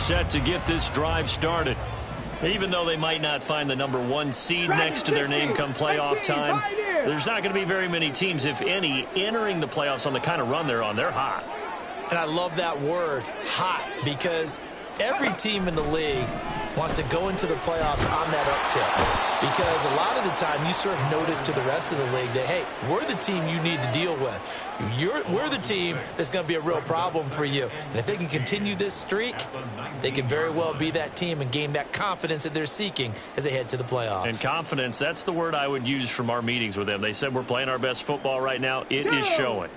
set to get this drive started. Even though they might not find the #1 seed next to their name come playoff time, there's not going to be very many teams, if any, entering the playoffs on the kind of run they're on. They're hot. And I love that word, hot, because every team in the league wants to go into the playoffs on that uptick. Because a lot of the time you serve notice to the rest of the league that, hey, we're the team you need to deal with. We're the team that's going to be a real problem for you. And if they can continue this streak, they can very well be that team and gain that confidence that they're seeking as they head to the playoffs. And confidence, that's the word I would use from our meetings with them. They said we're playing our best football right now. It is showing.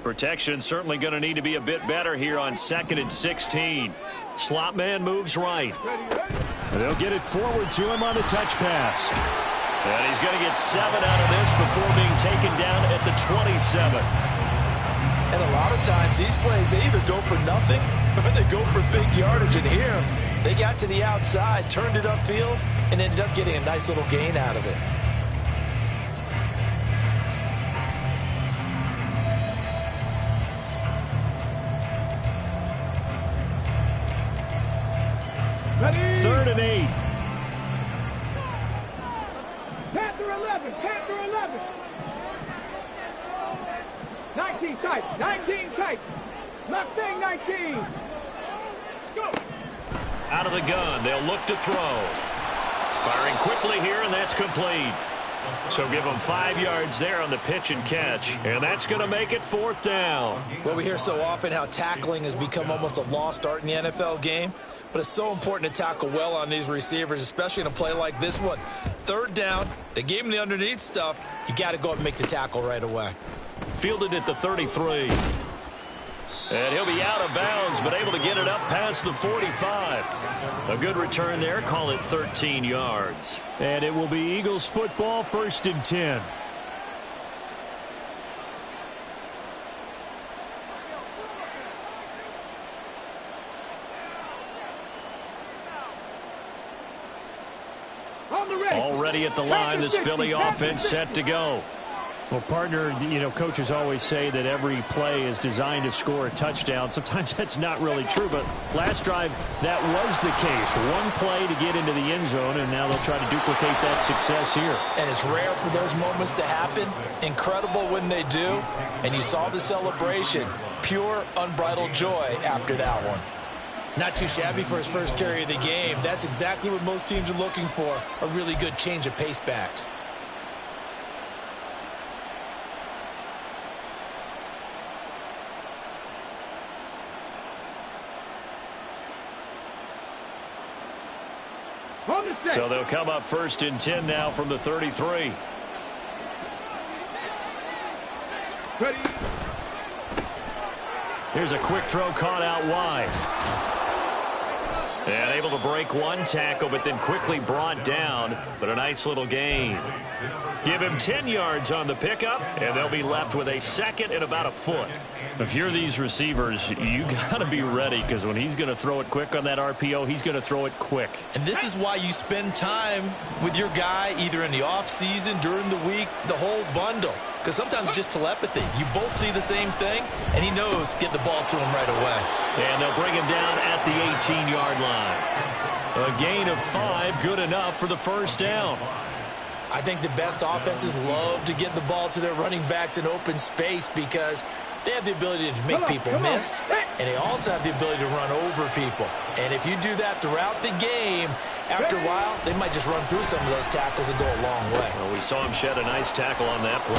Protection certainly going to need to be a bit better here on 2nd and 16. Slot man moves right. They'll get it forward to him on the touch pass. And he's going to get 7 out of this before being taken down at the 27. And a lot of times these plays, they either go for nothing or they go for big yardage. And here, they got to the outside, turned it upfield, and ended up getting a nice little gain out of it. Ready? 3rd and 8. Panther 11. Panther 11. 19 tight. 19 tight. Mustang 19. Let's go. Out of the gun. They'll look to throw. Firing quickly here, and that's complete. So give them 5 yards there on the pitch and catch. And that's going to make it 4th down. Well, we hear so often how tackling has become almost a lost art in the NFL game. But it's so important to tackle well on these receivers, especially in a play like this one. 3rd down, they gave him the underneath stuff. You got to go up and make the tackle right away. Fielded at the 33. And he'll be out of bounds, but able to get it up past the 45. A good return there. Call it 13 yards. And it will be Eagles football, 1st and 10. Already at the line, this Philly offense set to go. Well, partner, coaches always say that every play is designed to score a touchdown. Sometimes that's not really true, but last drive, that was the case. One play to get into the end zone, and now they'll try to duplicate that success here. And it's rare for those moments to happen. Incredible when they do. And you saw the celebration. Pure, unbridled joy after that one. Not too shabby for his first carry of the game. That's exactly what most teams are looking for, a really good change of pace back. So they'll come up 1st and 10 now from the 33. Ready. Here's a quick throw caught out wide. And able to break one tackle, but then quickly brought down. But a nice little gain. Give him 10 yards on the pickup, and they'll be left with a 2nd and about a foot. If you're these receivers, you got to be ready, because when he's going to throw it quick on that RPO, he's going to throw it quick. And this is why you spend time with your guy either in the offseason, during the week, the whole bundle. Because sometimes it's just telepathy. You both see the same thing, and he knows get the ball to him right away. And they'll bring him down at the 18-yard line. A gain of 5, good enough for the 1st down. I think the best offenses love to get the ball to their running backs in open space because they have the ability to make people miss, and they also have the ability to run over people. And if you do that throughout the game, after a while, they might just run through some of those tackles and go a long way. Well, we saw him shed a nice tackle on that play.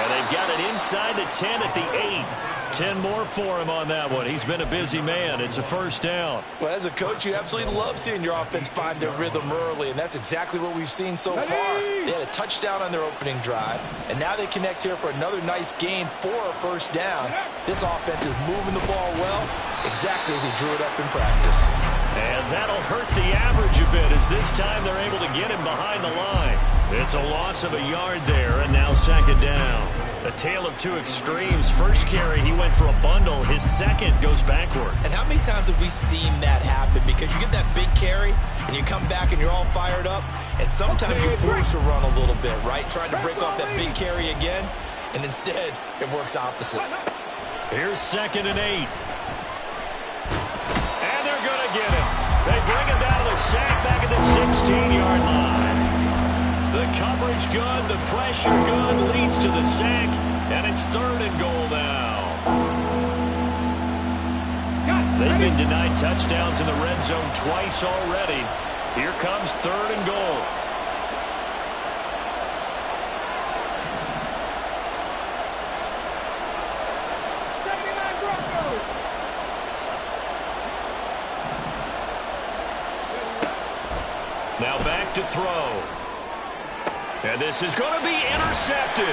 And they've got it inside the 10 at the 8. 10 more for him on that one. He's been a busy man. It's a 1st down. Well, as a coach, you absolutely love seeing your offense find their rhythm early, and that's exactly what we've seen so far. They had a touchdown on their opening drive, and now they connect here for another nice gain for a 1st down. This offense is moving the ball well, exactly as he drew it up in practice. And that'll hurt the average a bit as this time they're able to get him behind the line. It's a loss of a yard there, and now 2nd down. A tale of two extremes. First carry, he went for a bundle. His 2nd goes backward. And how many times have we seen that happen? Because you get that big carry, and you come back and you're all fired up, and sometimes you're forced to run a little bit, right? Trying to break off that big carry again, and instead, it works opposite. Here's 2nd and 8. And they're going to get coverage good, the pressure good, leads to the sack, and it's 3rd and goal now. They've been denied touchdowns in the red zone twice already. Here comes 3rd and goal. Now back to throw. And this is going to be intercepted.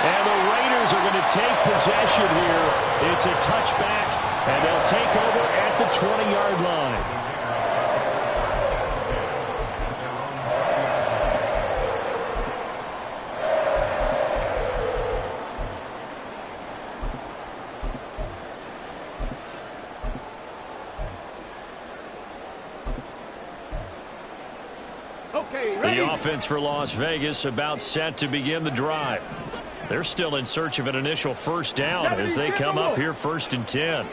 And the Raiders are going to take possession here. It's a touchback, and they'll take over at the 20-yard line. The offense for Las Vegas about set to begin the drive. They're still in search of an initial first down as they come up here 1st and 10.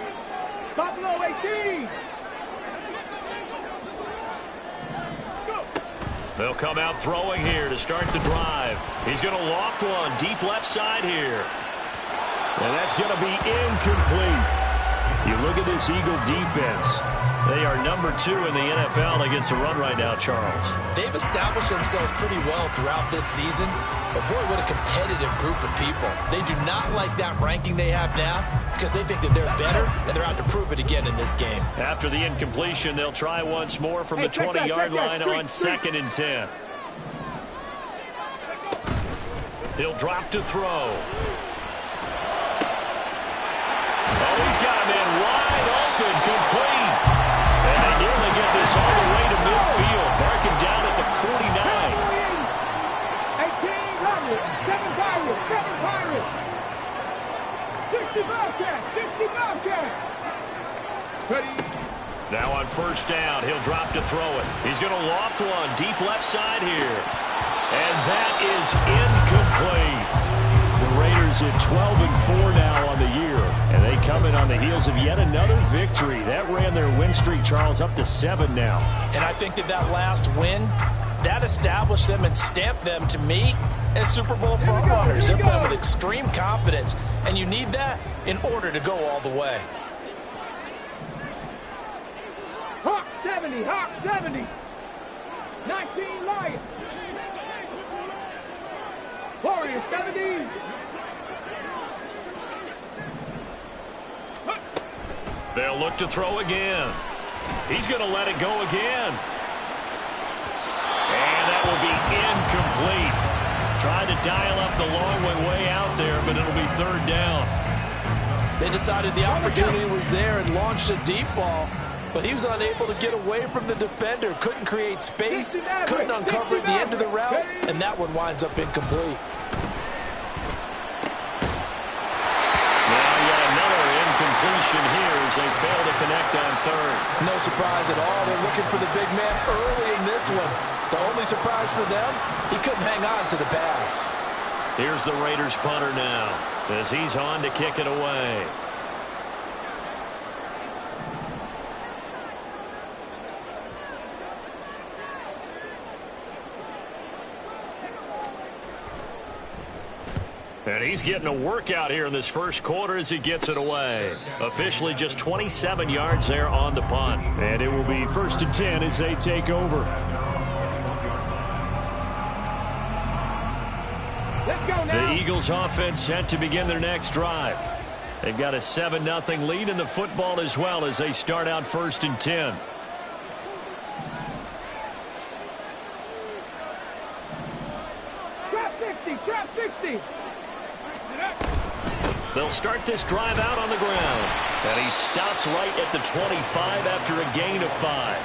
They'll come out throwing here to start the drive. He's going to loft one deep left side here. And that's going to be incomplete. You look at this Eagle defense. They are number 2 in the NFL against the run right now, Charles. They've established themselves pretty well throughout this season. But, boy, what a competitive group of people. They do not like that ranking they have now because they think that they're better, and they're out to prove it again in this game. After the incompletion, they'll try once more from the 20-yard line on 2nd and 10. He'll drop to throw. Oh, he's got him in wide open, complete. And they nearly get this all the way to midfield. Mark him down at the 49. 18 Pirates, 7 Pirates, 7 Pirates. 60 Bobcats, 60 Bobcats. Now on first down, he'll drop to throw it. He's going to loft one deep left side here. And that is incomplete. The Raiders at 12-4 now on the year, and they come in on the heels of yet another victory. That ran their win streak, Charles, up to 7 now. And I think that last win, that established them and stamped them, to me, as Super Bowl frontrunners. They're playing with extreme confidence, and you need that in order to go all the way. Hawk 70, Hawk 70. 19 Lions. Warriors 70. They'll look to throw again. He's going to let it go again. And that will be incomplete. Tried to dial up the long way out there, but it'll be 3rd down. They decided the opportunity was there and launched a deep ball, but he was unable to get away from the defender. Couldn't create space, couldn't uncover at the end of the route, and that one winds up incomplete. Completion here as they fail to connect on 3rd. No surprise at all. They're looking for the big man early in this one. The only surprise for them, he couldn't hang on to the pass. Here's the Raiders punter now as he's on to kick it away. And he's getting a workout here in this first quarter as he gets it away. Officially just 27 yards there on the punt. And it will be 1st and 10 as they take over. Let's go now. The Eagles offense set to begin their next drive. They've got a 7-0 lead in the football as well as they start out 1st and 10. Trap 60, trap 60. They'll start this drive out on the ground. And he stopped right at the 25 after a gain of 5.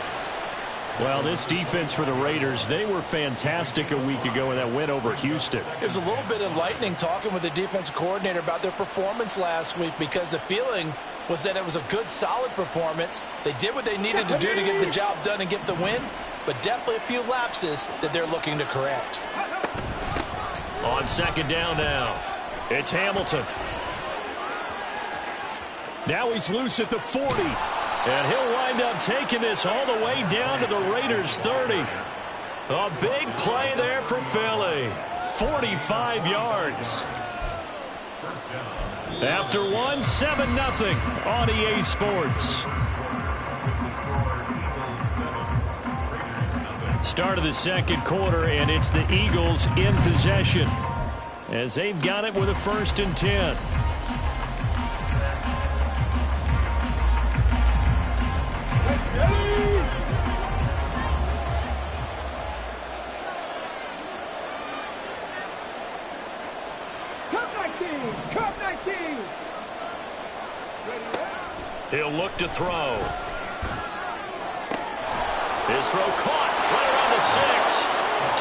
Well, this defense for the Raiders, they were fantastic a week ago in that win over Houston. It was a little bit enlightening talking with the defense coordinator about their performance last week because the feeling was that it was a good, solid performance. They did what they needed to do to get the job done and get the win, but definitely a few lapses that they're looking to correct. On 2nd down now, it's Hamilton. Now he's loose at the 40. And he'll wind up taking this all the way down to the Raiders' 30. A big play there for Philly. 45 yards. After one, 7-0 on EA Sports. Start of the second quarter, and it's the Eagles in possession as they've got it with a 1st and 10. He'll look to throw. His throw caught right around the 6.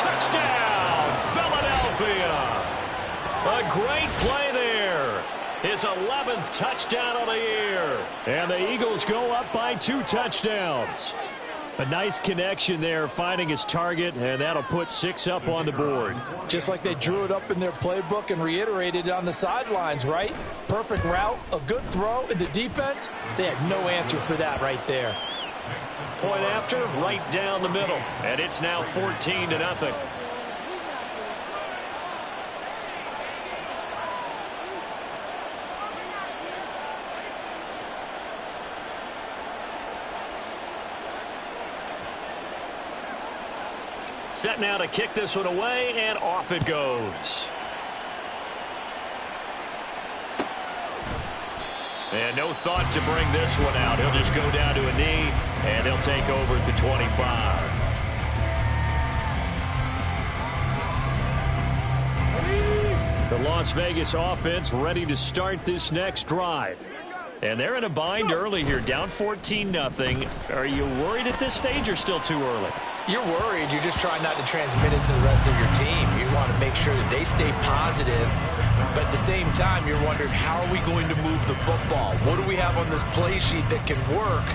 Touchdown, Philadelphia. A great play there. His 11th touchdown of the year. And the Eagles go up by 2 touchdowns. A nice connection there, finding his target, and that'll put 6 up on the board. Just like they drew it up in their playbook and reiterated it on the sidelines, right? Perfect route, a good throw, and the defense, they had no answer for that right there. Point after, right down the middle, and it's now 14-0. Set now to kick this one away, and off it goes. And no thought to bring this one out. He'll just go down to a knee, and they'll take over at the 25. The Las Vegas offense ready to start this next drive. And they're in a bind early here, down 14-0. Are you worried at this stage or still too early? You're worried. You're just trying not to transmit it to the rest of your team. You want to make sure that they stay positive. But at the same time, you're wondering, how are we going to move the football? What do we have on this play sheet that can work?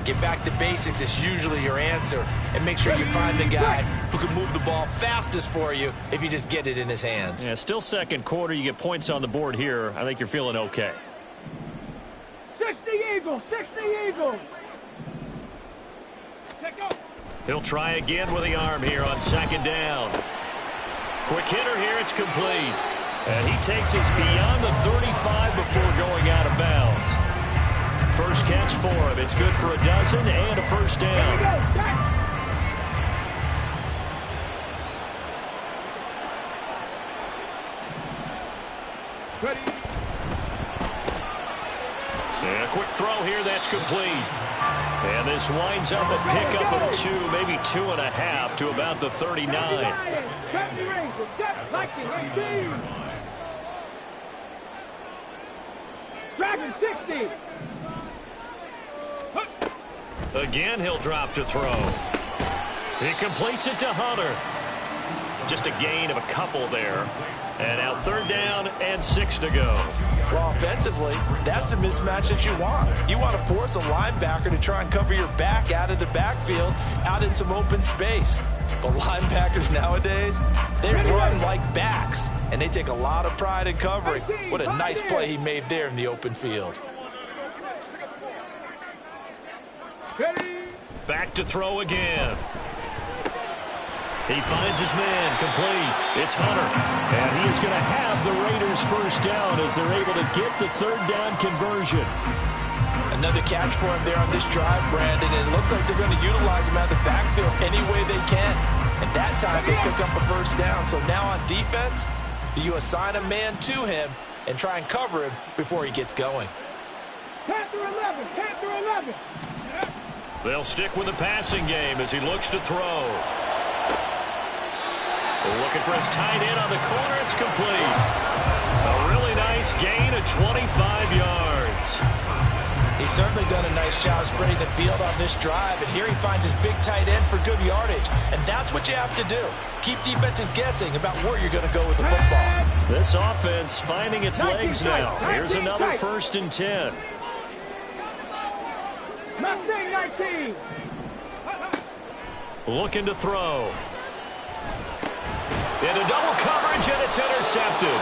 Get back to basics is usually your answer. And make sure you find the guy who can move the ball fastest for you if you just get it in his hands. Yeah, still second quarter. You get points on the board here. I think you're feeling okay. 60 Eagles, 60 Eagles. He'll try again with the arm here on 2nd down. Quick hitter here, it's complete. And he takes us beyond the 35 before going out of bounds. First catch for him. It's good for a dozen and a 1st down. And a quick throw here, that's complete. And this winds up a pickup of 2, maybe 2.5 to about the 39. Dragon 60. Again, he'll drop to throw. He completes it to Hunter. Just a gain of a couple there. And now 3rd down and 6 to go. Well, offensively, that's the mismatch that you want. You want to force a linebacker to try and cover your back out of the backfield, out in some open space. But linebackers nowadays, they run like backs, and they take a lot of pride in covering. What a nice play he made there in the open field. Back to throw again. He finds his man, complete. It's Hunter. And he is going to have the Raiders 1st down as they're able to get the 3rd down conversion. Another catch for him there on this drive, Brandon. And it looks like they're going to utilize him out of the backfield any way they can. And that time they pick up a 1st down. So now on defense, do you assign a man to him and try and cover him before he gets going? Panther 11, Panther 11. They'll stick with the passing game as he looks to throw. Looking for his tight end on the corner. It's complete. A really nice gain of 25 yards. He's certainly done a nice job spreading the field on this drive. And here he finds his big tight end for good yardage. And that's what you have to do. Keep defenses guessing about where you're going to go with the football. This offense finding its legs now. Here's another 1st and 10. Mustang 19. Looking to throw. Into double coverage, and it's intercepted.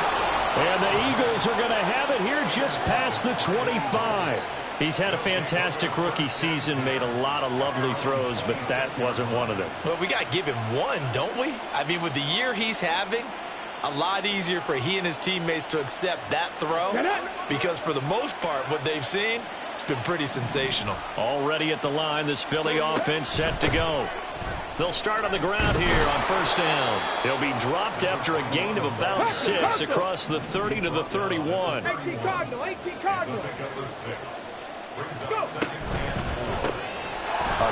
And the Eagles are going to have it here just past the 25. He's had a fantastic rookie season, made a lot of lovely throws, but that wasn't one of them. Well, we got to give him one, don't we? I mean, with the year he's having, a lot easier for he and his teammates to accept that throw because for the most part, what they've seen, it's been pretty sensational. Already at the line, this Philly offense set to go. They'll start on the ground here on first down. He'll be dropped after a gain of about 6 across the 30 to the 31. 18 Cardinal, 18 Cardinal. Go. A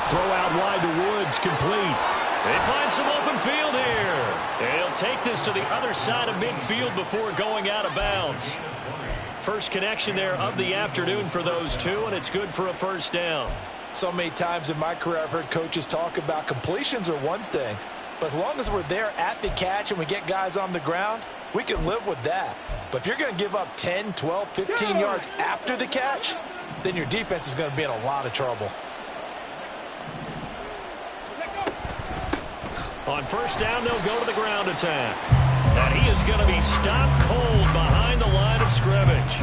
throw out wide to Woods, complete. They find some open field here. They'll take this to the other side of midfield before going out of bounds. First connection there of the afternoon for those two, and it's good for a first down. So many times in my career I've heard coaches talk about completions are one thing, but as long as we're there at the catch and we get guys on the ground, we can live with that. But if you're going to give up 10, 12, 15 yards after the catch, then your defense is going to be in a lot of trouble. On first down, they'll go to the ground attack. And he is going to be stopped cold behind the line of scrimmage.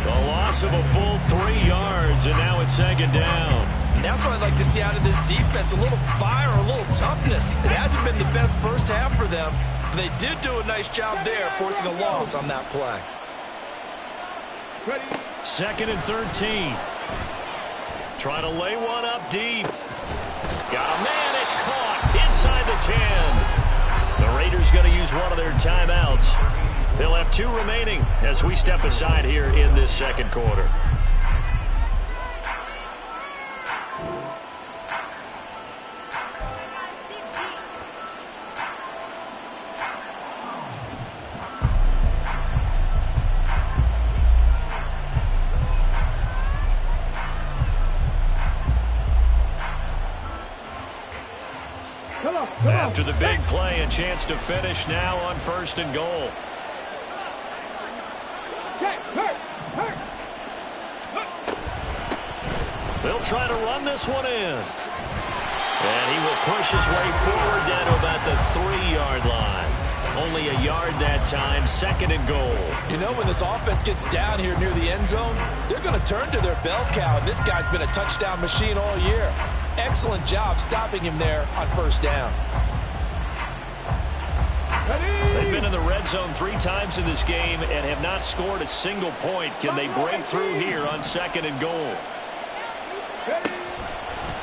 The loss of a full 3 yards, and now it's second down. And that's what I'd like to see out of this defense, a little fire, a little toughness. It hasn't been the best first half for them, but they did do a nice job there, forcing a loss on that play. Second and 13. Try to lay one up deep. Got a man, it's caught inside the 10. The Raiders going to use one of their timeouts. They'll have 2 remaining as we step aside here in this second quarter. After the big play, a chance to finish now on first and goal. They'll try to run this one in. And he will push his way forward down to about the 3-yard line. Only a yard that time, second and goal. You know, when this offense gets down here near the end zone, they're going to turn to their bell cow, and this guy's been a touchdown machine all year. Excellent job stopping him there on first down. They've been in the red zone 3 times in this game and have not scored a single point. Can they break through here on second and goal?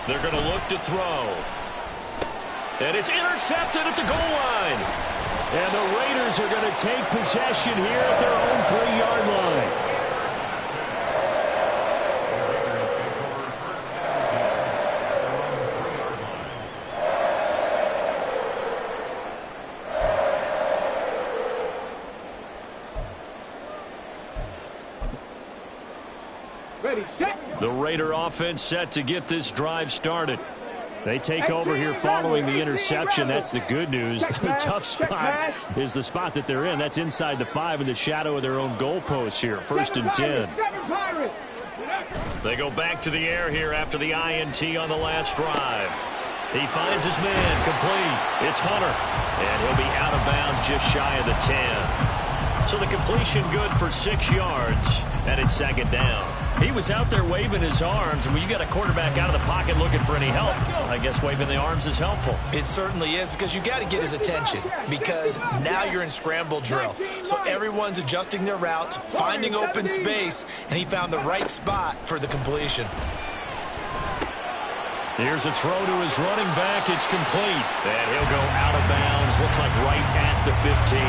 They're going to look to throw. And it's intercepted at the goal line. And the Raiders are going to take possession here at their own 3-yard line. Ready, set. The Raider offense set to get this drive started. They take over here following the interception. That's the good news. The tough spot is the spot that they're in. That's inside the 5 in the shadow of their own goalpost here. First and 10. They go back to the air here after the INT on the last drive. He finds his man complete. It's Hunter. And he'll be out of bounds just shy of the 10. So the completion good for 6 yards. And it's second down. He was out there waving his arms, and when you got a quarterback out of the pocket looking for any help, I guess waving the arms is helpful. It certainly is, because you got to get his attention, because now you're in scramble drill. So everyone's adjusting their routes, finding open space, and he found the right spot for the completion. Here's a throw to his running back. It's complete. And he'll go out of bounds. Looks like right at the 15.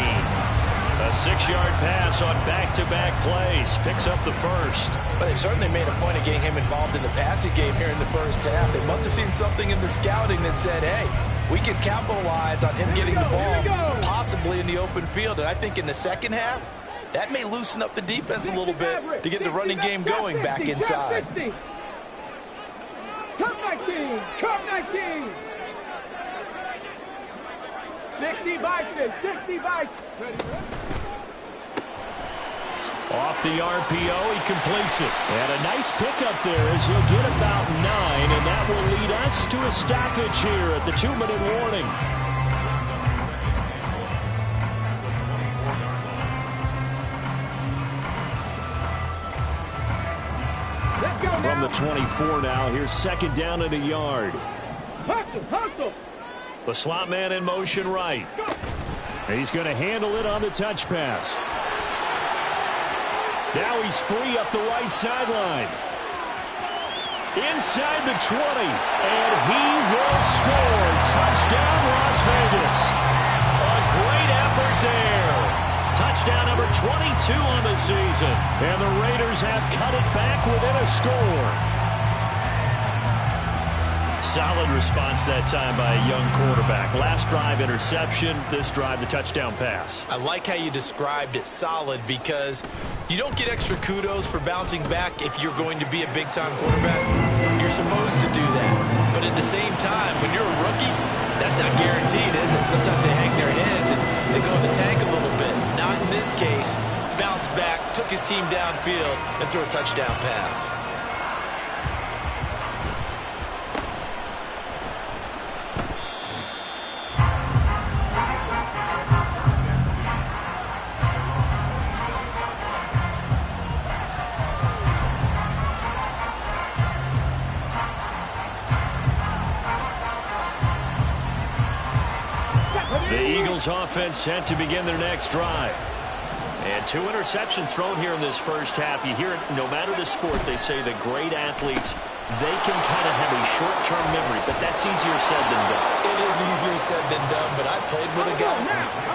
A 6-yard pass on back-to-back plays. Picks up the first. But they certainly made a point of getting him involved in the passing game here in the first half. They must have seen something in the scouting that said, hey, we can capitalize on him getting the ball possibly in the open field. And I think in the second half, that may loosen up the defense a little bit to get the running game going back inside. Come 19! Come 19! 60 by 6, 60 by 6. Off the RPO, he completes it. And a nice pickup there as he'll get about 9, and that will lead us to a stoppage here at the 2-minute warning. from the 24 now. Here's second down and a yard. Hustle, hustle. The slot man in motion right. He's going to handle it on the touch pass. Now he's free up the right sideline. Inside the 20, and he will score. Touchdown, Las Vegas. A great effort there. Touchdown number 22 on the season. And the Raiders have cut it back within a score. Solid response that time by a young quarterback. Last drive, interception. This drive, the touchdown pass. I like how you described it solid because you don't get extra kudos for bouncing back if you're going to be a big-time quarterback. You're supposed to do that. But at the same time, when you're a rookie, that's not guaranteed, is it? Sometimes they hang their heads and they go in the tank a little bit. Not in this case. Bounced back, took his team downfield, and threw a touchdown pass. The Eagles offense set to begin their next drive. And 2 interceptions thrown here in this first half. You hear it, no matter the sport, they say that great athletes, they can kind of have a short-term memory, but that's easier said than done. It is easier said than done, but I played with a guy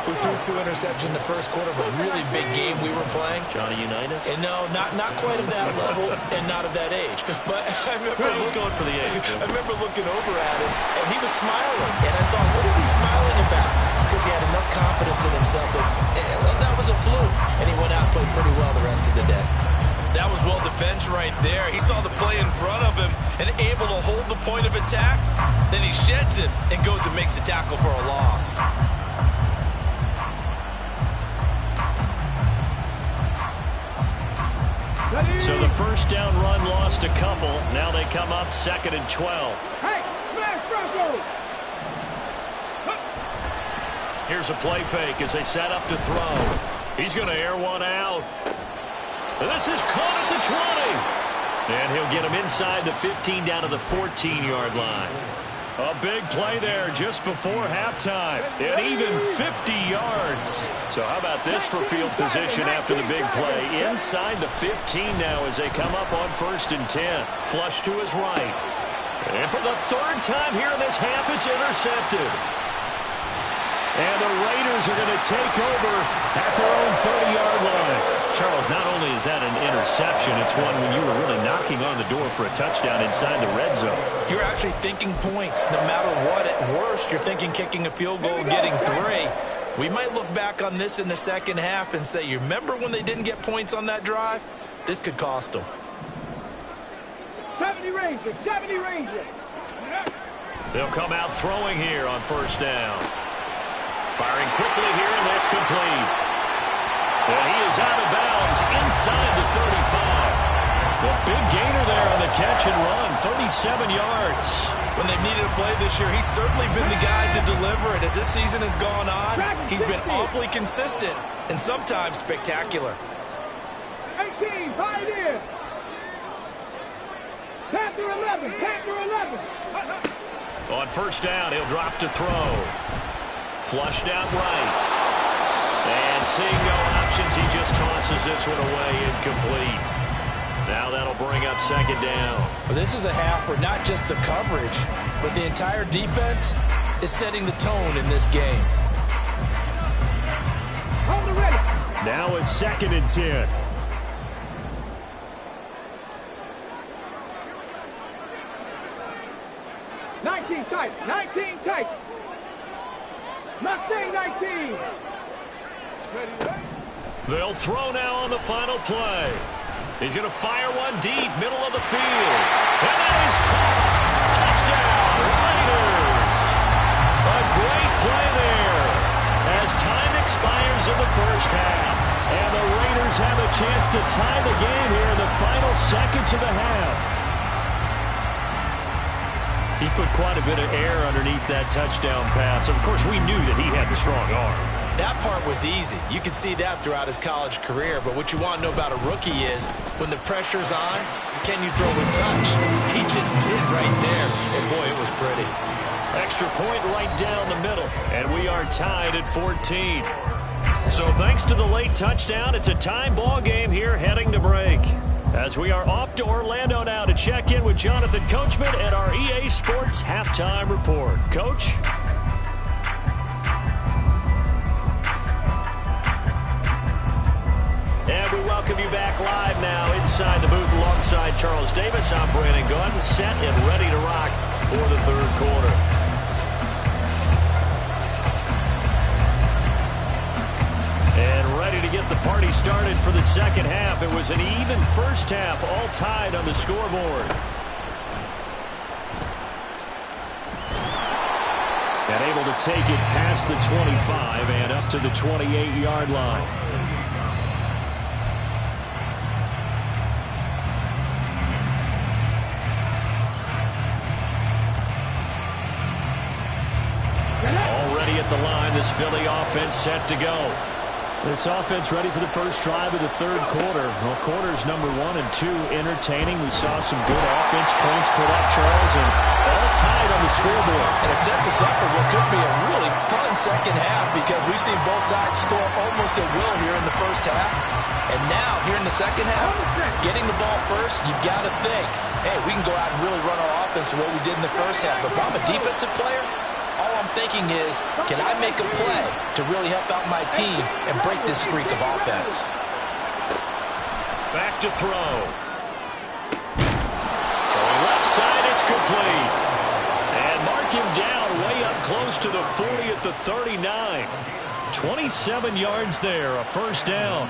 who threw 2 interceptions in the first quarter of a really big game we were playing. Johnny Unitas? And no, not quite of that level and not of that age. But I remember He's going for the age. I remember looking over at him, and he was smiling. And I thought, what is he smiling about? It's because he had enough confidence in himself that that was a fluke. And he went out and played pretty well the rest of the day. That was well defense right there. He saw the play in front of him and able to hold the point of attack. Then he sheds it and goes and makes a tackle for a loss. So the first down run lost a couple. Now they come up 2nd and 12. Hey, smash Bronco. Here's a play fake as they set up to throw. He's going to air one out. And this is caught at the 20. And he'll get him inside the 15 down to the 14-yard line. A big play there just before halftime. And even 50 yards. So how about this for field position after the big play? Inside the 15 now as they come up on 1st and 10. Flush to his right. And for the 3rd time here in this half, it's intercepted. And the Raiders are going to take over at their own 30-yard line. Charles, not only is that an interception, it's one when you were really knocking on the door for a touchdown inside the red zone. You're actually thinking points no matter what. At worst, you're thinking kicking a field goal and getting 3. We might look back on this in the second half and say, you remember when they didn't get points on that drive? This could cost them. 70 Rangers, 70 Rangers. They'll come out throwing here on 1st down. Firing quickly here, and that's complete. And he is out of bounds inside the 35. The big gainer there on the catch and run, 37 yards. When they've needed a play this year, he's certainly been the guy to deliver it. As this season has gone on, he's been awfully consistent and sometimes spectacular. 18, Pioneer. Panther 11, Panther 11. On 1st down, he'll drop to throw. Flushed out right. And seeing no options, he just tosses this one away incomplete. Now that'll bring up 2nd down. Well, this is a half where not just the coverage, but the entire defense is setting the tone in this game. Hold it ready. Now it's 2nd and 10. Nineteen tight. Mustang 19. They'll throw now on the final play. He's going to fire one deep, middle of the field. And that is caught. Touchdown, Raiders. A great play there as time expires in the first half. And the Raiders have a chance to tie the game here in the final seconds of the half. He put quite a bit of air underneath that touchdown pass. Of course, we knew that he had the strong arm. That part was easy. You could see that throughout his college career. But what you want to know about a rookie is when the pressure's on, can you throw with touch? He just did right there. And, boy, it was pretty. Extra point right down the middle. And we are tied at 14. So thanks to the late touchdown, it's a tie ball game here heading to break. As we are off to Orlando now to check in with Jonathan Coachman and our EA Sports Halftime Report. Coach? And we welcome you back live now inside the booth alongside Charles Davis. I'm Brandon Gaudin, set and ready to rock for the third quarter. And ready to get the party started for the second half. It was an even first half, all tied on the scoreboard. And able to take it past the 25 and up to the 28-yard line. Already at the line, this Philly offense set to go. This offense ready for the first drive of the third quarter. Well, quarters number 1 and 2 entertaining. We saw some good offense points put up, Charles, and all tied on the scoreboard. And it sets us up for what could be a really fun second half because we've seen both sides score almost at will here in the first half. And now, here in the second half, getting the ball first, you've got to think, hey, we can go out and really run our offense the way we did in the first half. But if I'm a defensive player, all I'm thinking is, can I make a play to really help out my team and break this streak of offense? Back to throw. So left side, it's complete. And mark him down way up close to the 40 at the 39. 27 yards there, a first down.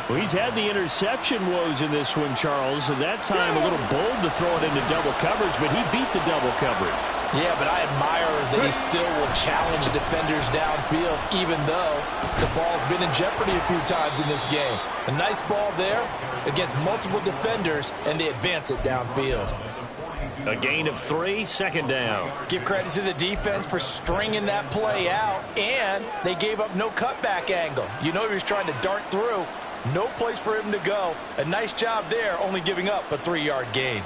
Well, he's had the interception woes in this one, Charles. At that time, a little bold to throw it into double coverage, but he beat the double coverage. Yeah, but I admire that he still will challenge defenders downfield, even though the ball's been in jeopardy a few times in this game. A nice ball there against multiple defenders, and they advance it downfield. A gain of 3, second down. Give credit to the defense for stringing that play out, and they gave up no cutback angle. You know he was trying to dart through. No place for him to go. A nice job there, only giving up a 3-yard gain.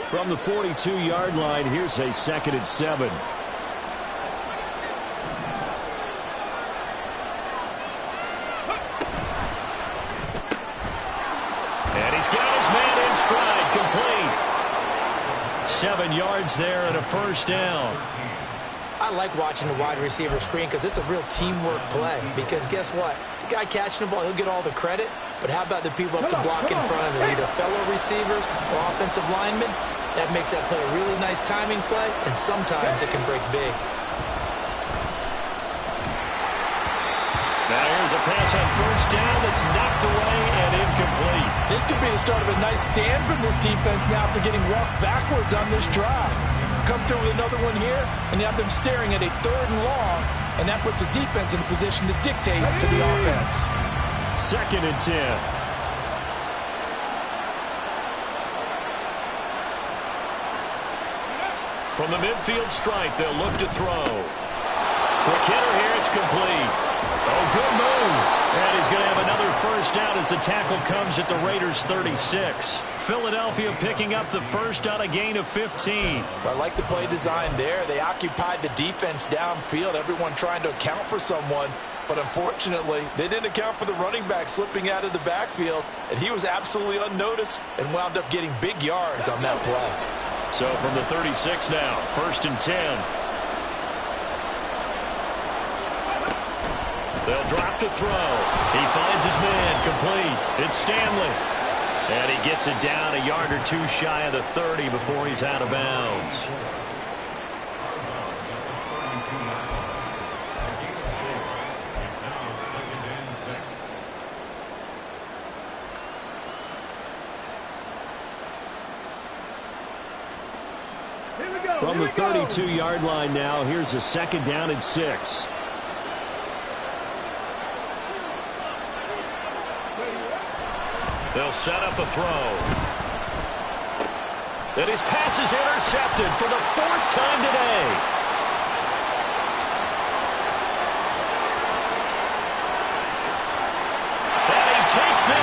From the 42-yard line, here's a 2nd and 7. And he's got his man in stride, complete. 7 yards there and a first down. I like watching the wide receiver screen because it's a real teamwork play. Because guess what? The guy catching the ball, he'll get all the credit. But how about the people up the block in front of him, either fellow receivers or offensive linemen? That makes that play a really nice timing play, and sometimes it can break big. Now here's a pass on first down that's knocked away and incomplete. This could be the start of a nice stand from this defense now after getting walked backwards on this drive. Come through with another one here, and you have them staring at a 3rd and long, and that puts the defense in a position to dictate to the offense. 2nd and 10. From the midfield stripe, they'll look to throw. Quick hitter here, it's complete. Oh, good move. And he's going to have another first down as the tackle comes at the Raiders' 36. Philadelphia picking up the first on a gain of 15. I like the play design there. They occupied the defense downfield, everyone trying to account for someone. But unfortunately, they didn't account for the running back slipping out of the backfield, and he was absolutely unnoticed and wound up getting big yards on that play. So from the 36 now, 1st and 10. They'll drop to throw. He finds his man, complete. It's Stanley. And he gets it down a yard or 2 shy of the 30 before he's out of bounds. From the 32-yard line now, here's a 2nd down and 6. They'll set up a throw. And his pass is intercepted for the 4th time today.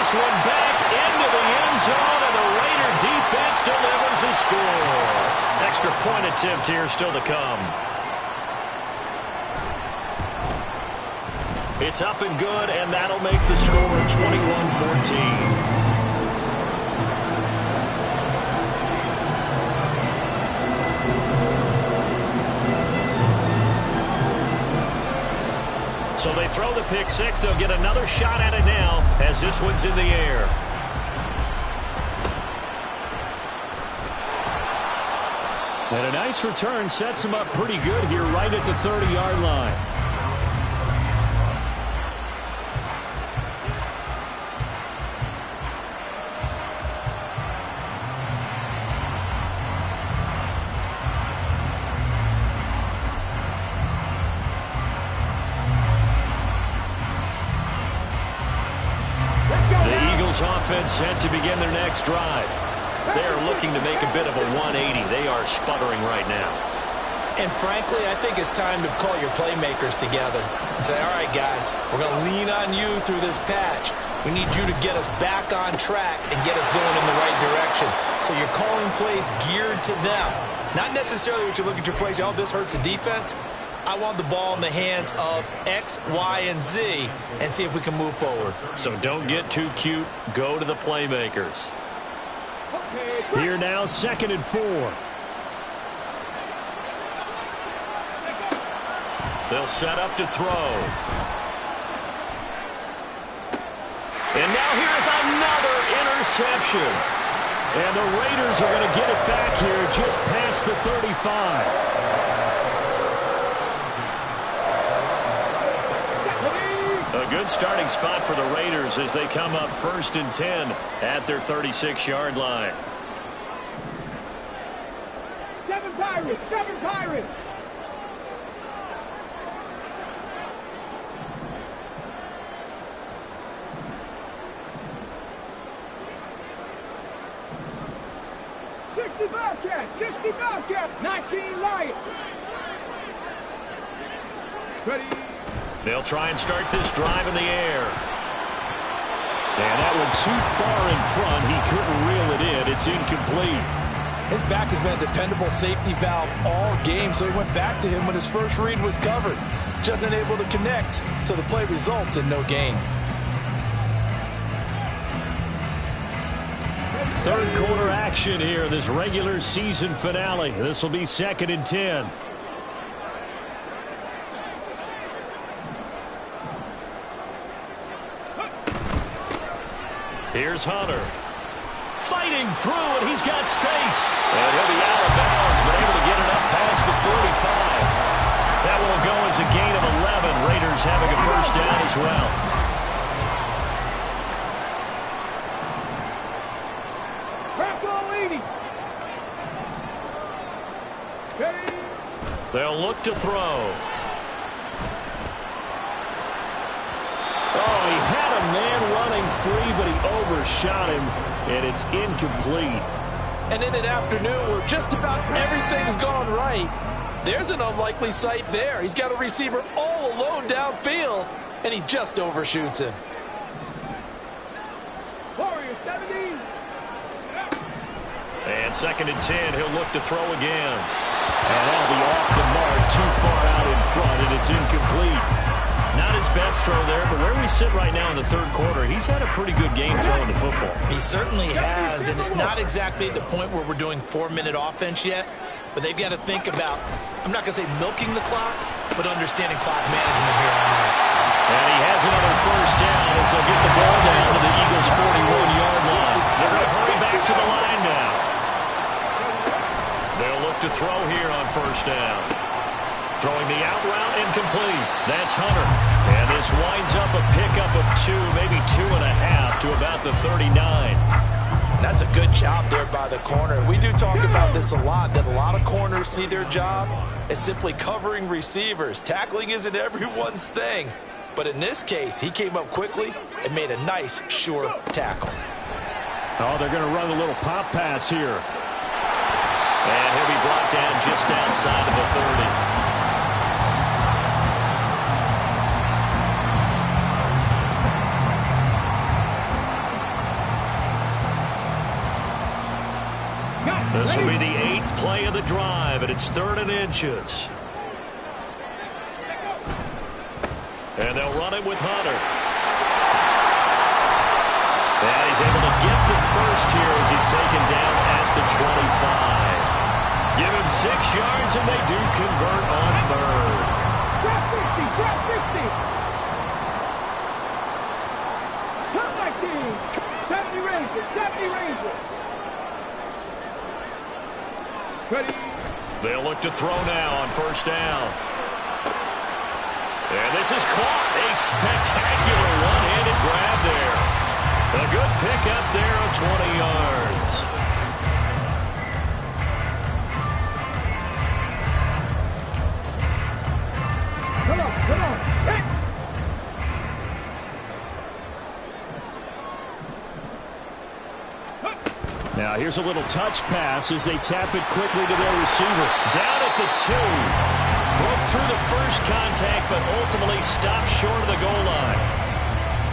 this one back into the end zone, and the Raider defense delivers a score. Extra point attempt here still to come. It's up and good, and that'll make the score 21-14. So they throw the pick six. They'll get another shot at it now as this one's in the air. And a nice return sets him up pretty good here right at the 30-yard line. Offense set to begin their next drive. They are looking to make a bit of a 180. They are sputtering right now. And frankly, I think it's time to call your playmakers together and say, all right, guys, we're going to lean on you through this patch. We need you to get us back on track and get us going in the right direction. So you're calling plays geared to them. Not necessarily what you look at your plays, oh, this hurts the defense. I want the ball in the hands of X, Y, and Z and see if we can move forward. So don't get too cute. Go to the playmakers. Here now, 2nd and 4. They'll set up to throw. And now here's another interception. And the Raiders are going to get it back here just past the 35. A good starting spot for the Raiders as they come up 1st and 10 at their 36-yard line. 7 Pirates! 7 Pirates! Bobcats! 60 Bobcats! 19 Lions! Ready? They'll try and start this drive in the air. And that one too far in front. He couldn't reel it in. It's incomplete. His back has been a dependable safety valve all game, so he went back to him when his first read was covered. Just unable to connect, so the play results in no gain. Third quarter action here, this regular season finale. This will be 2nd and 10. Here's Hunter. Fighting through, and he's got space. And he'll be out of bounds, but able to get it up past the 45. That will go as a gain of 11. Raiders having a first down as well. They'll look to throw. Oh, he had a man running free, but he overshot him, and it's incomplete. And in an afternoon where just about everything's gone right, there's an unlikely sight there. He's got a receiver all alone downfield, and he just overshoots him. Warriors 70. And 2nd and 10, he'll look to throw again. And that'll be off the mark, too far out in front, and it's incomplete. Not his best throw there, but where we sit right now in the third quarter, he's had a pretty good game throwing the football. He certainly has, and it's not exactly at the point where we're doing 4-minute offense yet, but they've got to think about, I'm not going to say milking the clock, but understanding clock management here on out. And he has another first down as they'll get the ball down to the Eagles' 41-yard line. They're going to hurry back to the line now. They'll look to throw here on first down. Throwing the out route incomplete. That's Hunter. And this winds up a pickup of 2, maybe 2.5 to about the 39. That's a good job there by the corner. We do talk about this a lot, that a lot of corners see their job as simply covering receivers. Tackling isn't everyone's thing. But in this case, he came up quickly and made a nice, sure tackle. Oh, they're going to run a little pop pass here. And he'll be brought down just outside of the 30. This will be the 8th play of the drive, and it's 3rd and inches. And they'll run it with Hunter. And he's able to get the first here as he's taken down at the 25. Give him 6 yards, and they do convert on 3rd. Drop 60, drop 60. Top 19. 70 Rangers, 70 Rangers. Ready. They'll look to throw now on 1st down. And this is caught. A spectacular one-handed grab there. A good pickup there of 20 yards. Come on, come on. Hit. Now here's a little touch pass as they tap it quickly to their receiver. Down at the 2. Broke through the first contact, but ultimately stopped short of the goal line.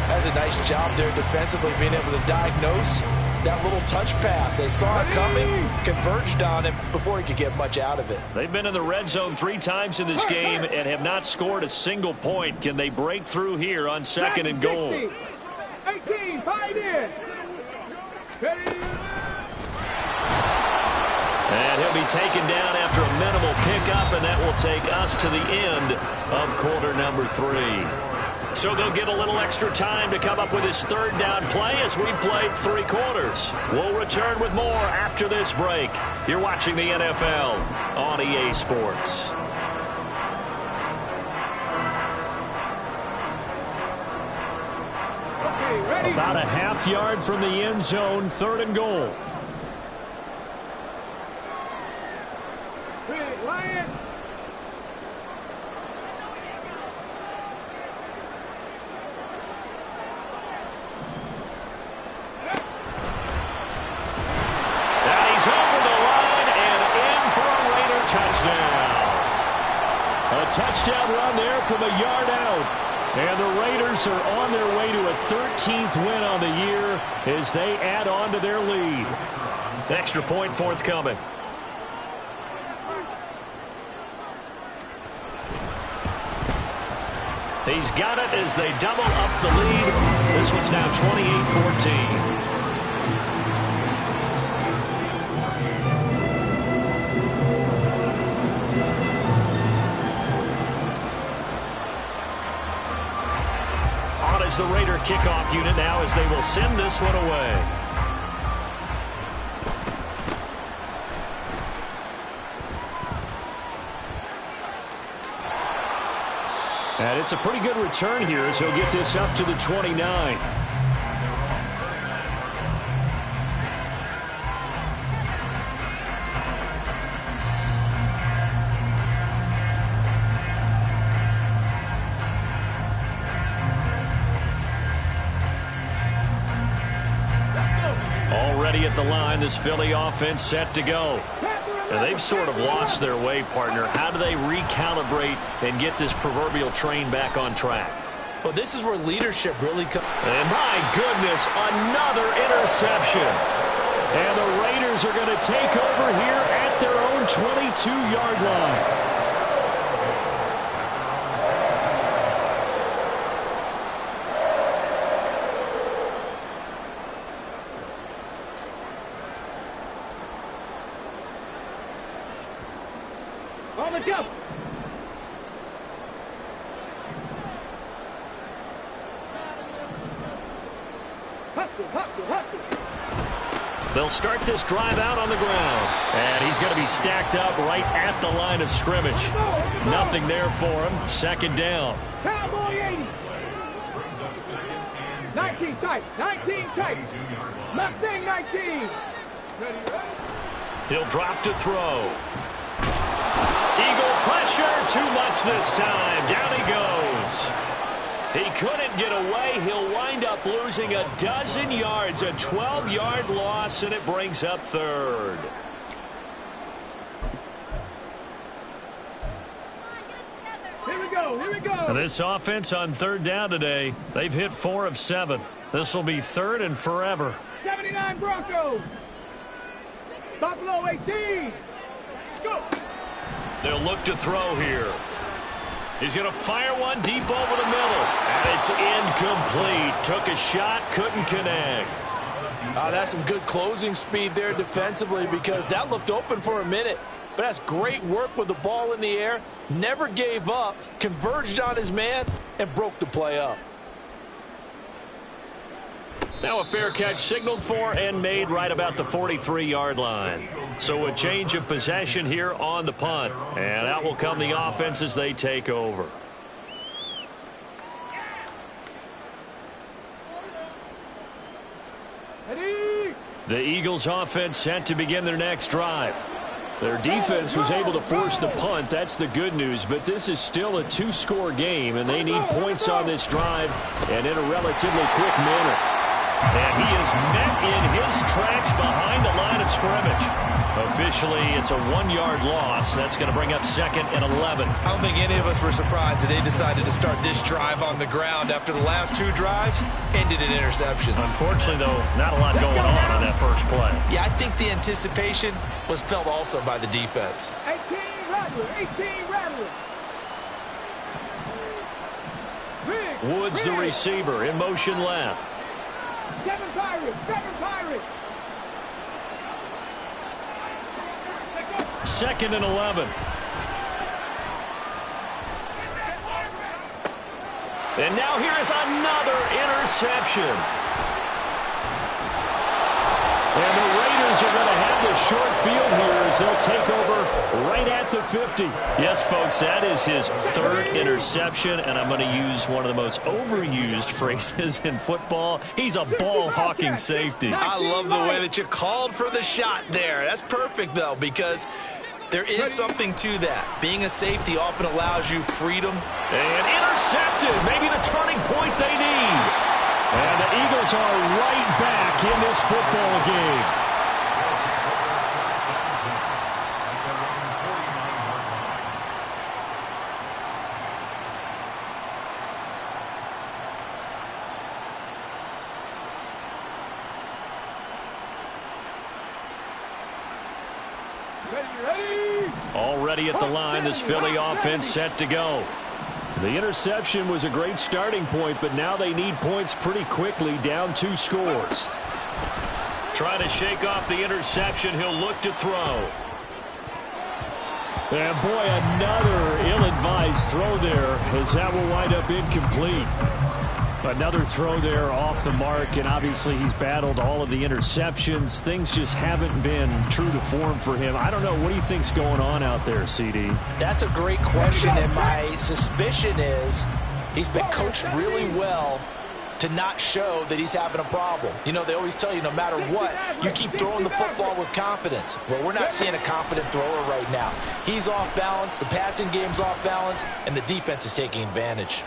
That's a nice job there defensively, being able to diagnose that little touch pass. They saw it coming, converged on it before he could get much out of it. They've been in the red zone 3 times in this game and have not scored a single point. Can they break through here on 2nd and goal? 18, 5 in. Ready. And he'll be taken down after a minimal pickup, and that will take us to the end of quarter number 3. So they'll get a little extra time to come up with his 3rd down play as we've played 3 quarters. We'll return with more after this break. You're watching the NFL on EA Sports. Okay, ready. About a half yard from the end zone, 3rd and goal. Lion. And he's over the line and in for a Raider touchdown. A touchdown run there from a yard out. And the Raiders are on their way to a 13th win on the year as they add on to their lead. Extra point forthcoming. He's got it as they double up the lead. This one's now 28-14. On is the Raider kickoff unit now as they will send this one away. And it's a pretty good return here as he'll get this up to the 29. Already at the line, this Philly offense set to go. And they've sort of lost their way, partner. How do they recalibrate and get this proverbial train back on track? Well, this is where leadership really comes. And my goodness, another interception. And the Raiders are going to take over here at their own 22-yard line. On the jump. Hustle, hustle, hustle. They'll start this drive out on the ground. And he's going to be stacked up right at the line of scrimmage. Nothing there for him. 2nd down. Cowboy 80. 19 tight, 19 tight. Mustang 19. He'll drop to throw. Eagle pressure, too much this time. Down he goes. He couldn't get away. He'll wind up losing a dozen yards, a 12-yard loss, and it brings up 3rd. Here we go, here we go. And this offense on 3rd down today, they've hit 4 of 7. This will be 3rd and forever. 79 Broncos. Buffalo 18. Go. They'll look to throw here. He's going to fire one deep over the middle. And it's incomplete. Took a shot, couldn't connect. That's some good closing speed there defensively because that looked open for a minute. But that's great work with the ball in the air. Never gave up, converged on his man, and broke the play up. Now a fair catch signaled for and made right about the 43-yard line. So a change of possession here on the punt. And out will come the offense as they take over. The Eagles offense set to begin their next drive. Their defense was able to force the punt. That's the good news. But this is still a two-score game, and they need points on this drive and in a relatively quick manner. And he is met in his tracks behind the line of scrimmage. Officially, it's a 1-yard loss. That's going to bring up 2nd and 11. I don't think any of us were surprised that they decided to start this drive on the ground after the last 2 drives ended in interceptions. Unfortunately, though, not a lot going on that first play. Yeah, I think the anticipation was felt also by the defense. 18 Rattler, 18 Rattler. Woods, the receiver, in motion left. 7 Pirates, 7 Pirates. 2nd and 11. And now here is another interception. And the Raiders are going to have the short field here as they'll take over right at the 50. Yes, folks, that is his 3rd interception, and I'm going to use one of the most overused phrases in football. He's a ball-hawking safety. I love the way that you called for the shot there. That's perfect, though, because there is something to that. Being a safety often allows you freedom. And intercepted. Maybe the turning point they need. And the Eagles are right back in this football game. Already at the line, this Philly offense set to go. The interception was a great starting point, but now they need points pretty quickly, down 2 scores. Trying to shake off the interception, he'll look to throw. And boy, another ill-advised throw there, as that will wind up incomplete. Another throw there off the mark, and obviously he's battled all of the interceptions. Things just haven't been true to form for him. I don't know. What do you think's going on out there, CD? That's a great question, and my suspicion is he's been coached really well to not show that he's having a problem. You know, they always tell you no matter what, you keep throwing the football with confidence. Well, we're not seeing a confident thrower right now. He's off balance, the passing game's off balance, and the defense is taking advantage.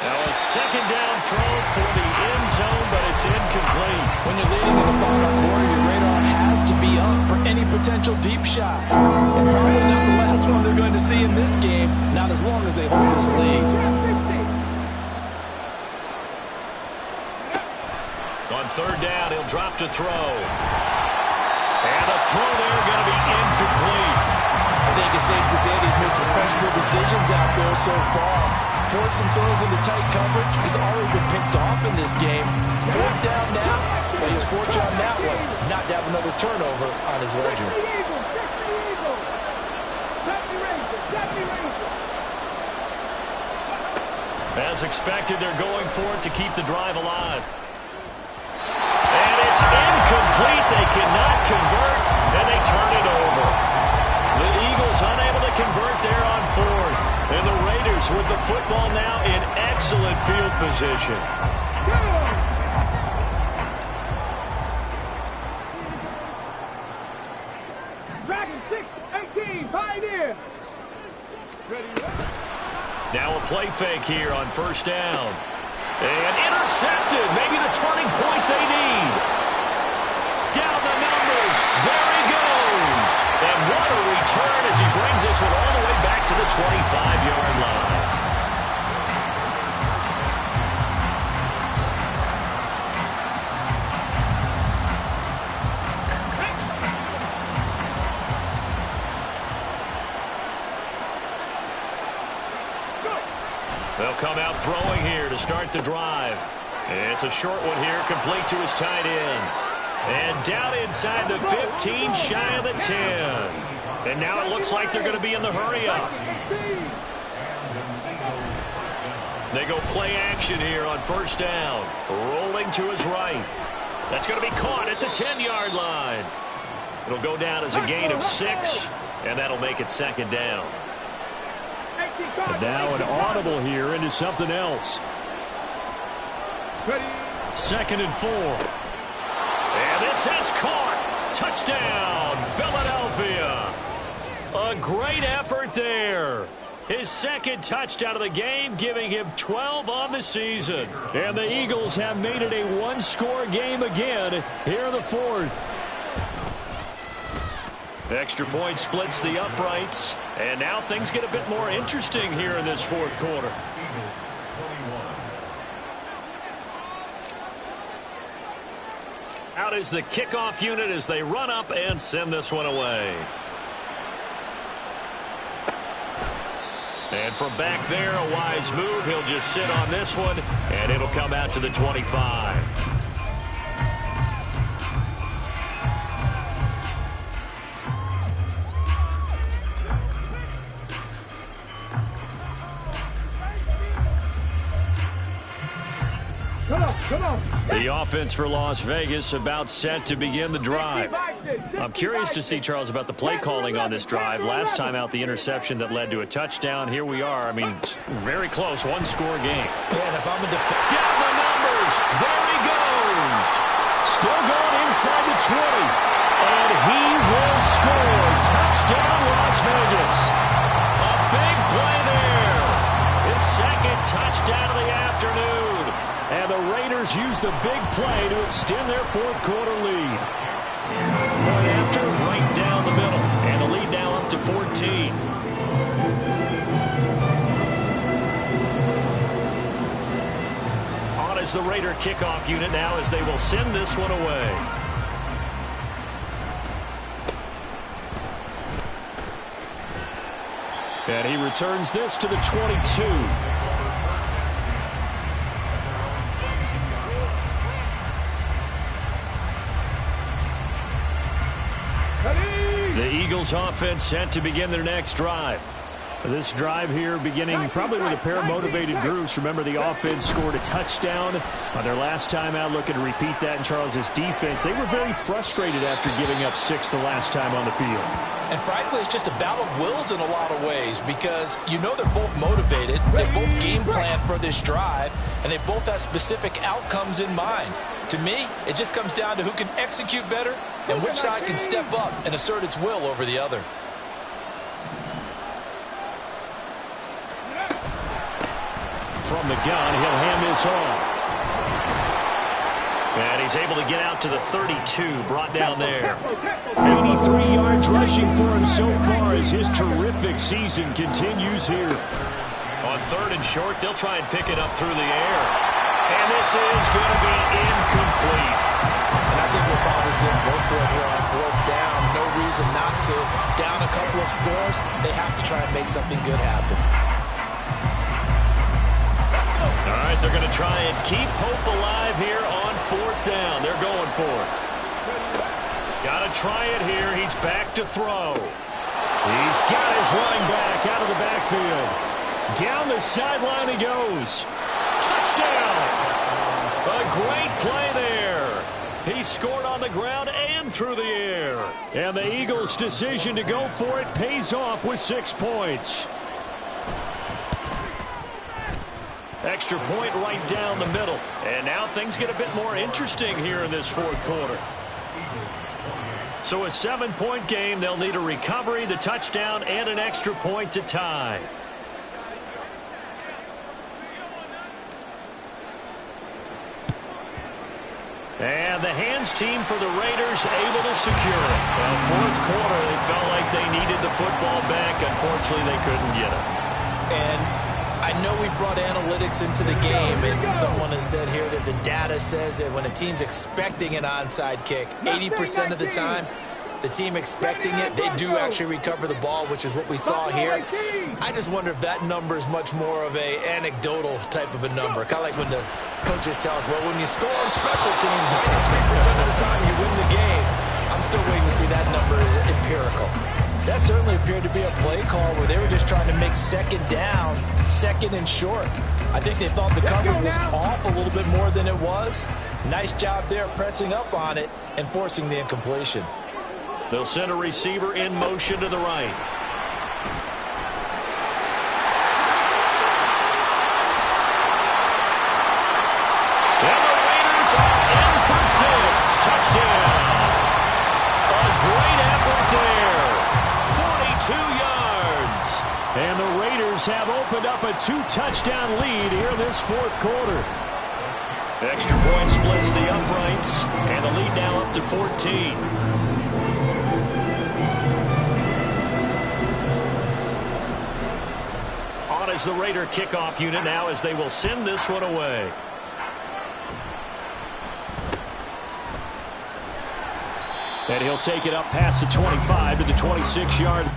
Now a 2nd down throw for the end zone, but it's incomplete. When you're leading in the final quarter, your radar has to be up for any potential deep shots. And probably not the last one they're going to see in this game, not as long as they hold this lead. On 3rd down, he'll drop to throw. And a throw there going to be incomplete. I think it's safe to say he's made some questionable decisions out there so far. Forced some throws into tight coverage. He's already been picked off in this game. 4th down now. But he was fortunate on that one not to have another turnover on his ledger. As expected, they're going for it to keep the drive alive. And it's incomplete. They cannot convert, and they turn it over. The Eagles unable to convert there on 4th. And the Raiders with the football now in excellent field position. Dragon 6, 18, Pioneer. Now a play fake here on 1st down. And intercepted. Maybe the turning point they need. Down the numbers. There he goes. And what a return as he brings this one all the way back to the 25-yard line. They'll come out throwing here to start the drive. It's a short one here, complete to his tight end. And down inside the 15, shy of the 10. And now it looks like they're going to be in the hurry-up. They go play action here on first down. Rolling to his right. That's going to be caught at the 10-yard line. It'll go down as a gain of 6, and that'll make it second down. And now an audible here into something else. 2nd and 4. And this is caught. Touchdown, Philadelphia. A great effort there. His second touchdown of the game, giving him 12 on the season. And the Eagles have made it a one-score game again here in the 4th. Extra point splits the uprights. And now things get a bit more interesting here in this 4th quarter. Out is the kickoff unit as they run up and send this one away. And from back there, a wise move. He'll just sit on this one, and it'll come out to the 25. The offense for Las Vegas about set to begin the drive. I'm curious to see, Charles, about the play calling on this drive. Last time out, the interception that led to a touchdown. Here we are. I mean, very close, one-score game. Yeah, and if I'm a down the numbers. There he goes. Still going inside the 20. And he will score. Touchdown, Las Vegas. A big play there. His second touchdown of the afternoon. And the Raiders use the big play to extend their 4th quarter lead. Point after, right down the middle. And the lead now up to 14. On is the Raider kickoff unit now as they will send this one away. And he returns this to the 22. The Eagles offense set to begin their next drive. This drive here beginning probably with a pair of motivated groups. Remember, the offense scored a touchdown on their last time out, looking to repeat that in Charles's defense. They were very frustrated after giving up 6 the last time on the field. And frankly, it's just a battle of wills in a lot of ways because you know they're both motivated, they both game plan for this drive, and they both have specific outcomes in mind. To me, it just comes down to who can execute better and which side can step up and assert its will over the other. From the gun, he'll hand this off. And he's able to get out to the 32, brought down there. 83 yards rushing for him so far as his terrific season continues here. On 3rd and short, they'll try and pick it up through the air. And this is going to be incomplete. And I think we'll probably see him go for it here on 4th down. No reason not to. Down a couple of scores, they have to try and make something good happen. All right, they're going to try and keep hope alive here on 4th down. They're going for it. Got to try it here. He's back to throw. He's got his running back out of the backfield. Down the sideline he goes. Touchdown! A great play there. He scored on the ground and through the air. And the Eagles' decision to go for it pays off with 6 points. Extra point right down the middle. And now things get a bit more interesting here in this 4th quarter. So a 7-point game, they'll need a recovery, the touchdown, and an extra point to tie. And the hands team for the Raiders able to secure it. Well, 4th quarter, they felt like they needed the football back. Unfortunately, they couldn't get it. And I know we brought analytics into the game, and someone has said here that the data says that when a team's expecting an onside kick, 80% of the time, the team expecting it, they do actually recover the ball, which is what we saw here. I just wonder if that number is much more of a anecdotal type of a number. Kind of like when the coaches tell us, well, when you score on special teams, 93% of the time you win the game. I'm still waiting to see that number is empirical. That certainly appeared to be a play call where they were just trying to make second down, second and short. I think they thought the coverage was off a little bit more than it was. Nice job there pressing up on it and forcing the incompletion. They'll send a receiver in motion to the right. And the Raiders are in for 6. Touchdown. A great effort there. 42 yards. And the Raiders have opened up a 2-touchdown lead here in this fourth quarter. Extra point splits the uprights, and the lead now up to 14. On is the Raider kickoff unit now as they will send this one away. And he'll take it up past the 25 to the 26-yard.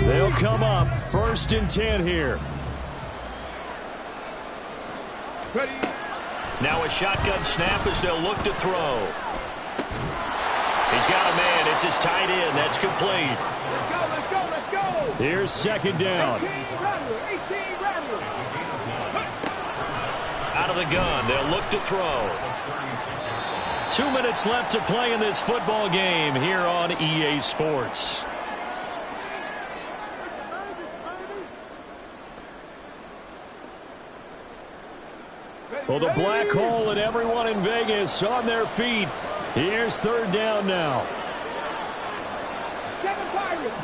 They'll come up 1st and 10 here. Now a shotgun snap as they'll look to throw. He's got a man. It's his tight end. That's complete. Let's go, let's go. Here's 2nd down. 18 Rattlers. Out of the gun. They'll look to throw. 2 minutes left to play in this football game here on EA Sports. Well, the black hole and everyone in Vegas on their feet. Here's 3rd down now. 7 Pirates.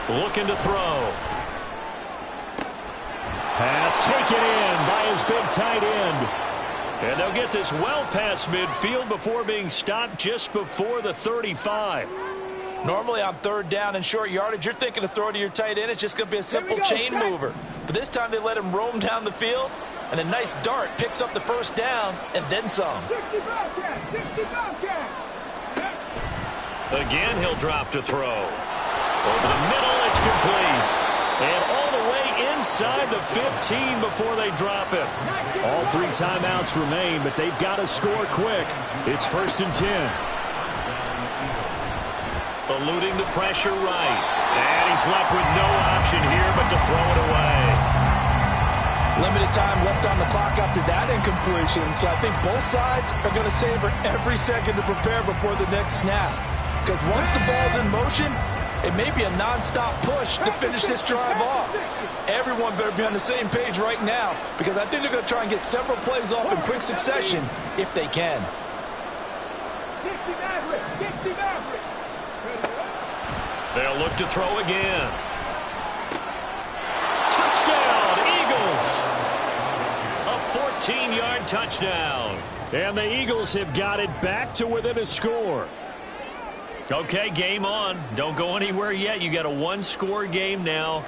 Looking to throw. Pass taken in by his big tight end. And they'll get this well past midfield before being stopped just before the 35. Normally on 3rd down and short yardage, you're thinking to throw to your tight end. It's just going to be a simple chain mover. But this time they let him roam down the field, and a nice dart picks up the 1st down and then some. 60 Bobcat. Again, he'll drop to throw. Over the middle, it's complete. And all the way inside the 15 before they drop him. All 3 timeouts remain, but they've got to score quick. It's 1st and 10. Eluding the pressure right. And he's left with no option here but to throw it away. Limited time left on the clock after that incompletion, so I think both sides are going to savor every second to prepare before the next snap. because once the ball's in motion, it may be a nonstop push to finish this drive off. Everyone better be on the same page right now because I think they're going to try and get several plays off in quick succession if they can. They'll look to throw again. Touchdown, Eagles! A 14-yard touchdown. And the Eagles have got it back to within a score. Okay, game on. Don't go anywhere yet. You got a one-score game now.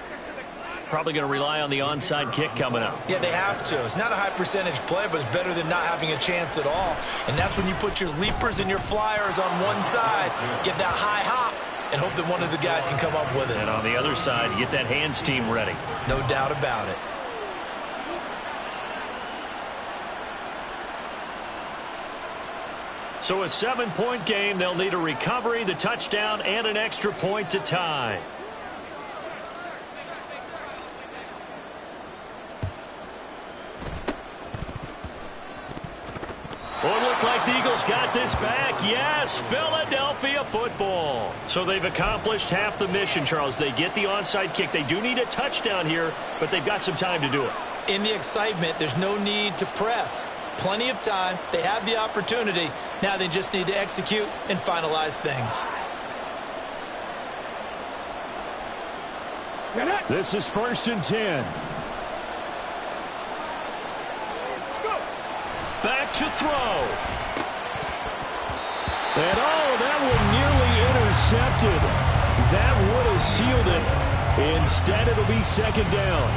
Probably going to rely on the onside kick coming up. Yeah, they have to. It's not a high percentage play, but it's better than not having a chance at all. And that's when you put your leapers and your flyers on one side, get that high hop, and hope that one of the guys can come up with it. And on the other side, get that hands team ready. No doubt about it. So a 7-point game. They'll need a recovery, the touchdown, and an extra point to tie. Well, it looked like the Eagles got this back. Yes, Philadelphia football. So they've accomplished half the mission, Charles. They get the onside kick. They do need a touchdown here, but they've got some time to do it. In the excitement, there's no need to press. Plenty of time. They have the opportunity. Now they just need to execute and finalize things. This is 1st and 10. Back to throw. And that one nearly intercepted. That would have sealed it. Instead, it'll be 2nd down.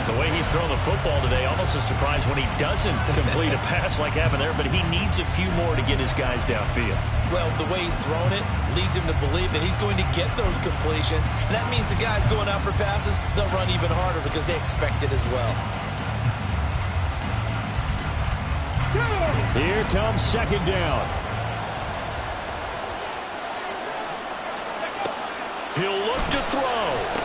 The way he's thrown the football today, almost a surprise when he doesn't complete a pass like happened there, but he needs a few more to get his guys downfield. Well, the way he's thrown it leads him to believe that he's going to get those completions. And that means the guys going out for passes, they'll run even harder because they expect it as well. Here comes 2nd down. He'll look to throw.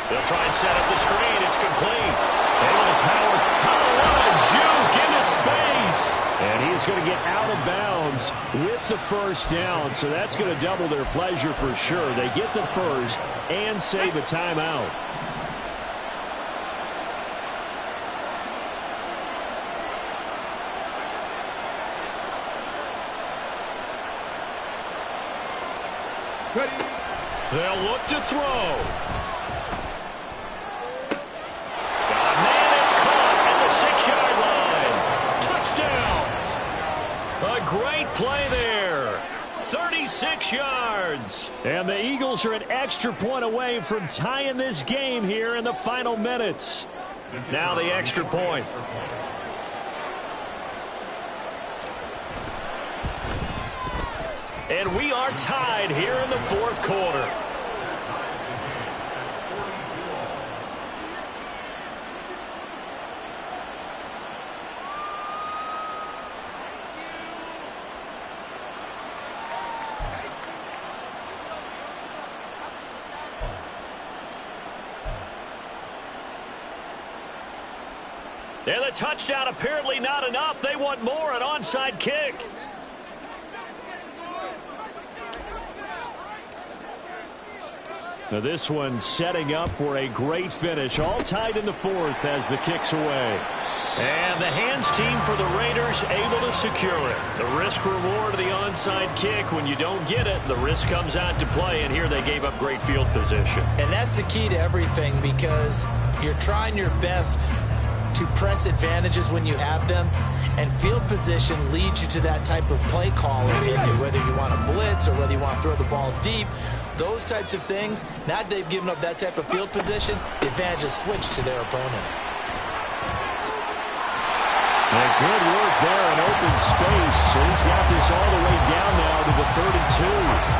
They'll try and set up the screen. It's complete. Able to power. Oh, what a juke into space. And he's going to get out of bounds with the 1st down. So that's going to double their pleasure for sure. They get the 1st and save a timeout. They'll look to throw. Man, it's caught at the 6-yard line. Touchdown. A great play there. 36 yards. And the Eagles are an extra point away from tying this game here in the final minutes. Now the extra point. And we are tied here in the 4th quarter. And the touchdown apparently not enough. They want more, an onside kick. Now this one setting up for a great finish. All tied in the 4th as the kick's away. And the hands team for the Raiders able to secure it. The risk reward of the onside kick. When you don't get it, the risk comes out to play. And here they gave up great field position. And that's the key to everything because you're trying your best to press advantages when you have them. And field position leads you to that type of play calling in you, whether you want to blitz or whether you want to throw the ball deep. Those types of things, now that they've given up that type of field position, the advantage is switched to their opponent. And good work there in open space. So he's got this all the way down now to the 32.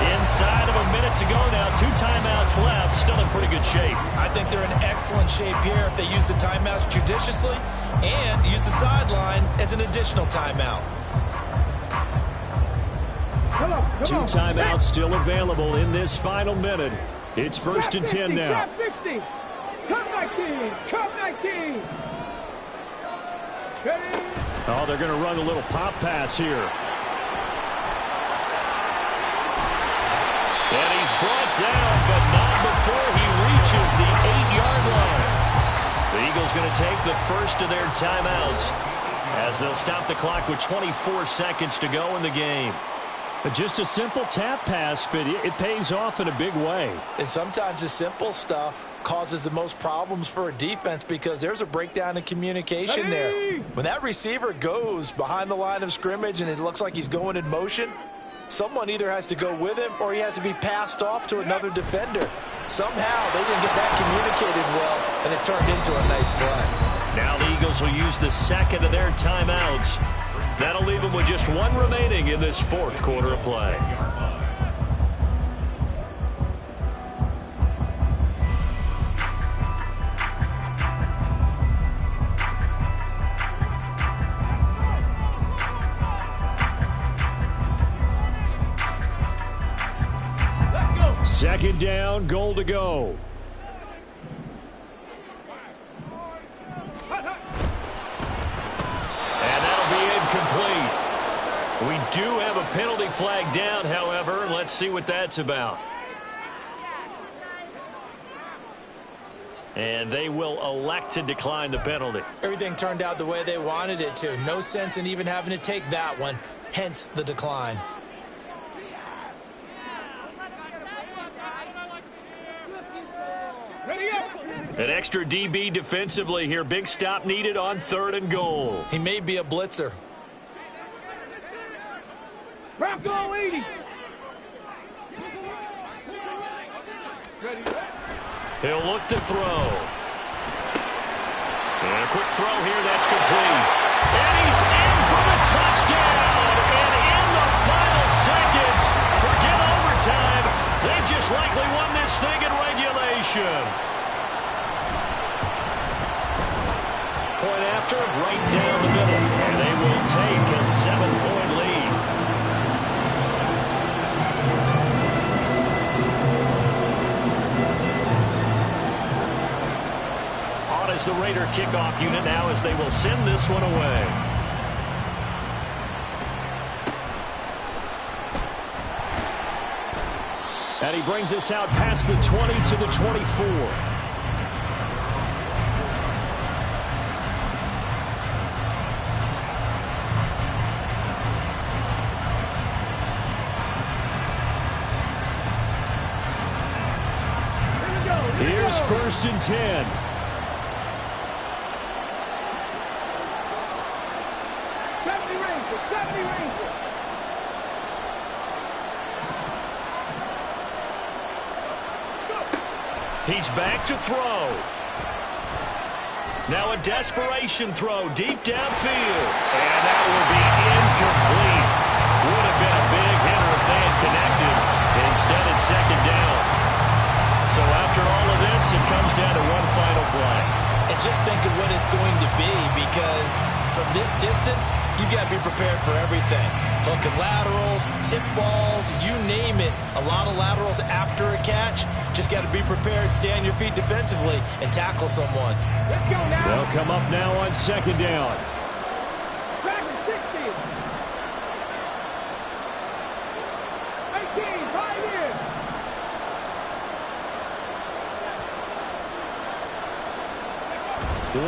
Inside of a minute to go now. 2 timeouts left. Still in pretty good shape. I think they're in excellent shape here if they use the timeouts judiciously and use the sideline as an additional timeout. 2 timeouts still available in this final minute. It's 1st and 10 now. Come 19. Come 19. Oh, they're going to run a little pop pass here. And he's brought down, but not before he reaches the 8-yard line. The Eagles going to take the first of their timeouts as they'll stop the clock with 24 seconds to go in the game. Just a simple tap pass, but it pays off in a big way. And sometimes the simple stuff causes the most problems for a defense because there's a breakdown in communication there. When that receiver goes behind the line of scrimmage and it looks like he's going in motion, someone either has to go with him or he has to be passed off to another defender. Somehow they didn't get that communicated well, and it turned into a nice play. Now the Eagles will use the second of their timeouts. That'll leave them with just one remaining in this fourth quarter of play. Second down, goal to go. Incomplete. We do have a penalty flag down, however. Let's see what that's about. And they will elect to decline the penalty. Everything turned out the way they wanted it to. No sense in even having to take that one, hence the decline. An extra DB defensively here. Big stop needed on 3rd and goal. He may be a blitzer. Bronco 80. He'll look to throw. And a quick throw here. That's complete. And he's in for the touchdown. And in the final seconds, forget overtime. They just likely won this thing in regulation. Point after, right down the middle. And they will take a 7-point lead. On is the Raider kickoff unit now as they will send this one away. And he brings us out past the 20 to the 24. Here's 1st and 10. He's back to throw. Now a desperation throw deep downfield. And that will be incomplete. Would have been a big hitter if they had connected. Instead, it's 2nd down. So after all of this, it comes down to one final play. And just think of what it's going to be, because from this distance, you've got to be prepared for everything. Hook and laterals, tip balls, you name it. A lot of laterals after a catch. Just got to be prepared, stay on your feet defensively, and tackle someone. Let's go now. They'll come up now on 2nd down. Back to 60. 18, right in.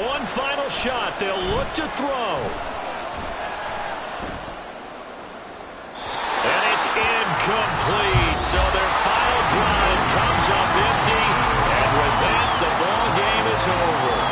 One final shot. They'll look to throw. And it's incomplete. So their final drive comes up empty. And with that, the ball game is over.